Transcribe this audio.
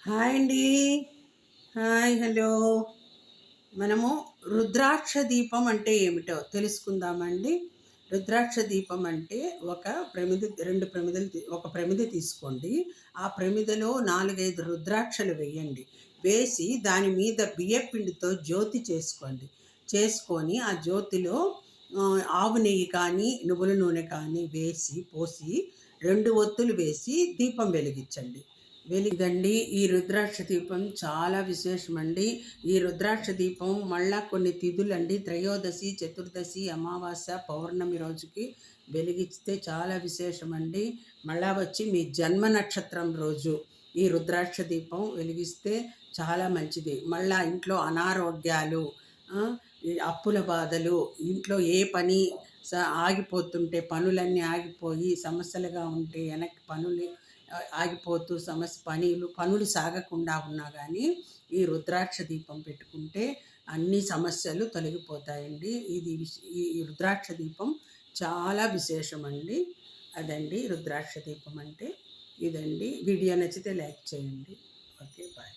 Hi అండి. Hi, hello. మనము రుద్రాక్ష దీపం అంటే ఏమిటో తెలుసుకుందామండి. రుద్రాక్ష దీపం అంటే ఒక ప్రమిద, రెండు ప్రమిదలు, ఒక ప్రమిద తీసుకోండి. ఆ ప్రమిదలో 4, 5 రుద్రాక్షలు వేయండి. వేసి దాని మీద బియ్యపిండితో జ్యోతి చేసుకోండి. చేసుకొని ఆ జ్యోతిలో ఆవు నెయ్యి కానీ నువ్వుల నూనె కానీ వేసి పోసి 2 ఒత్తులు వేసి దీపం వెలిగించండి. వెలిగండి. ఈ రుద్రాక్ష దీపం చాలా విశేషమండి. ఈ రుద్రాక్ష దీపం మళ్ళా కొన్ని తిథులండి, త్రయోదశి, చతుర్దశి, అమావాస్య, పౌర్ణమి రోజుకి వెలిగిస్తే చాలా విశేషమండి. మళ్ళా వచ్చి మీ జన్మ నక్షత్రం రోజు ఈ రుద్రాక్ష దీపం వెలిగిస్తే చాలా మంచిది. మళ్ళా ఇంట్లో అనారోగ్యాలు, ఈ అప్పుల బాధలు, ఇంట్లో ఏ పని ఆగిపోతుంటే, పనులన్నీ ఆగిపోయి సమస్యలుగా ఉంటే, వెనక్కి పనులు ఆగిపోతూ పనులు సాగకుండా ఉన్నా కానీ ఈ రుద్రాక్ష దీపం పెట్టుకుంటే అన్ని సమస్యలు తొలగిపోతాయండి. ఈ రుద్రాక్ష దీపం చాలా విశేషమండి. అదండి రుద్రాక్ష దీపం అంటే ఇదండి. వీడియో నచ్చితే లైక్ చేయండి. Okay, bye.